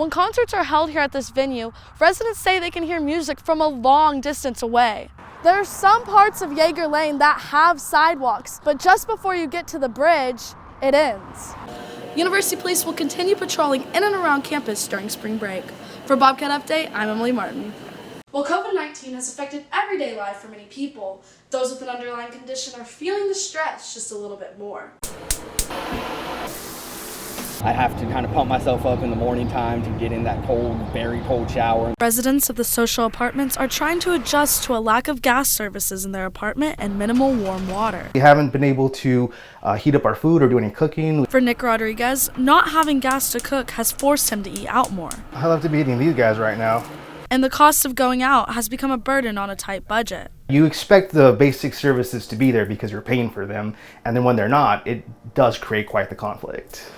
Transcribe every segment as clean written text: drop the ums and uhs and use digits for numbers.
When concerts are held here at this venue, residents say they can hear music from a long distance away. There are some parts of Yeager Lane that have sidewalks, but just before you get to the bridge, it ends. University Police will continue patrolling in and around campus during spring break. For Bobcat Update, I'm Emily Martin. While COVID-19 has affected everyday life for many people, those with an underlying condition are feeling the stress just a little bit more. I have to kind of pump myself up in the morning time to get in that cold, very cold shower. Residents of the social apartments are trying to adjust to a lack of gas services in their apartment and minimal warm water. We haven't been able to heat up our food or do any cooking. For Nick Rodriguez, not having gas to cook has forced him to eat out more. I love to be eating these guys right now. And the cost of going out has become a burden on a tight budget. You expect the basic services to be there because you're paying for them, and then when they're not, it does create quite the conflict.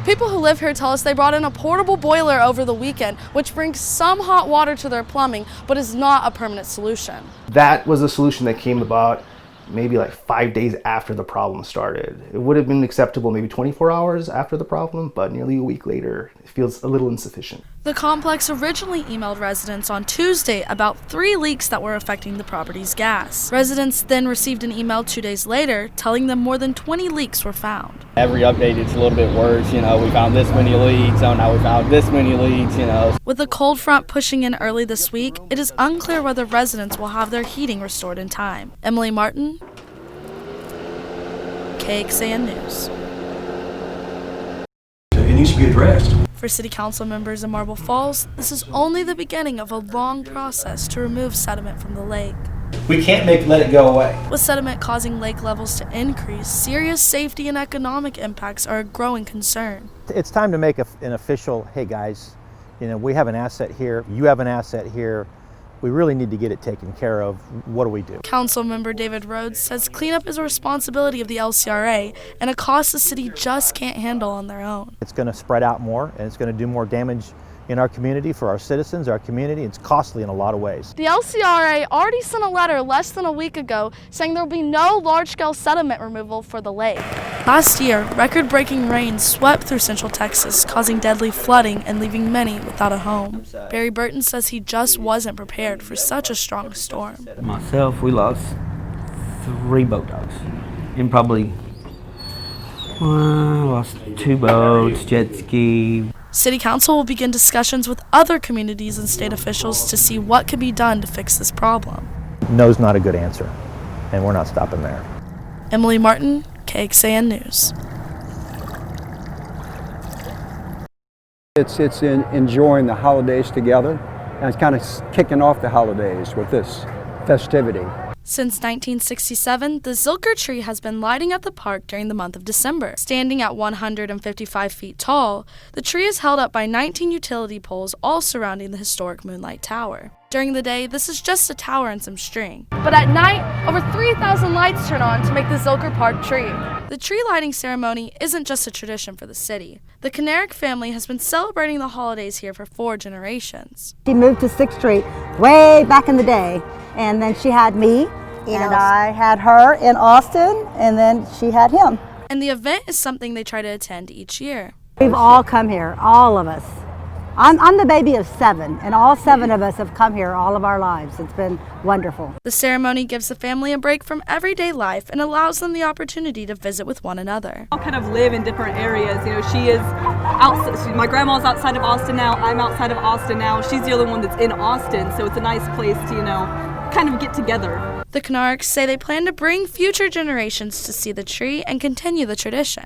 People who live here tell us they brought in a portable boiler over the weekend, which brings some hot water to their plumbing, but is not a permanent solution. That was a solution that came about maybe like 5 days after the problem started. It would have been acceptable maybe 24 hours after the problem, but nearly a week later, it feels a little insufficient. The complex originally emailed residents on Tuesday about 3 leaks that were affecting the property's gas. Residents then received an email 2 days later telling them more than 20 leaks were found. Every update, it's a little bit worse. We found this many leaks. Oh, now we found this many leaks, With the cold front pushing in early this week, it is unclear whether residents will have their heating restored in time. Emily Martin, KXAN News. It needs to be addressed. For City Council members in Marble Falls, this is only the beginning of a long process to remove sediment from the lake. We can't let it go away. With sediment causing lake levels to increase, serious safety and economic impacts are a growing concern. It's time to make an official, hey guys, we have an asset here, you have an asset here. We really need to get it taken care of. What do we do? Councilmember David Rhodes says cleanup is a responsibility of the LCRA and a cost the city just can't handle on their own. It's going to spread out more and it's going to do more damage in our community, for our citizens, our community. It's costly in a lot of ways. The LCRA already sent a letter less than a week ago saying there will be no large-scale sediment removal for the lake. Last year, record-breaking rain swept through central Texas, causing deadly flooding and leaving many without a home. Barry Burton says he just wasn't prepared for such a strong storm. Myself, we lost 3 boat dogs, and probably lost 2 boats, jet ski. City Council will begin discussions with other communities and state officials to see what can be done to fix this problem. No's not a good answer, and we're not stopping there. Emily Martin, KXAN News. It's enjoying the holidays together, and it's kind of kicking off the holidays with this festivity. Since 1967, the Zilker tree has been lighting up the park during the month of December. Standing at 155 feet tall, the tree is held up by 19 utility poles all surrounding the historic Moonlight Tower. During the day, this is just a tower and some string. But at night, over 3,000 lights turn on to make the Zilker Park tree. The tree lighting ceremony isn't just a tradition for the city. The Kanarick family has been celebrating the holidays here for 4 generations. She moved to 6th Street way back in the day, and then she had me, and I had her in Austin, and then she had him. And the event is something they try to attend each year. We've all come here, all of us. I'm the baby of 7, and all 7 of us have come here all of our lives. It's been wonderful. The ceremony gives the family a break from everyday life and allows them the opportunity to visit with one another. We all kind of live in different areas. She is my grandma's outside of Austin now. I'm outside of Austin now. She's the only one that's in Austin, so it's a nice place to, kind of get together. The Kanaricks say they plan to bring future generations to see the tree and continue the tradition.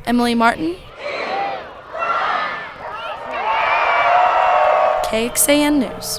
Emily Martin, KXAN News.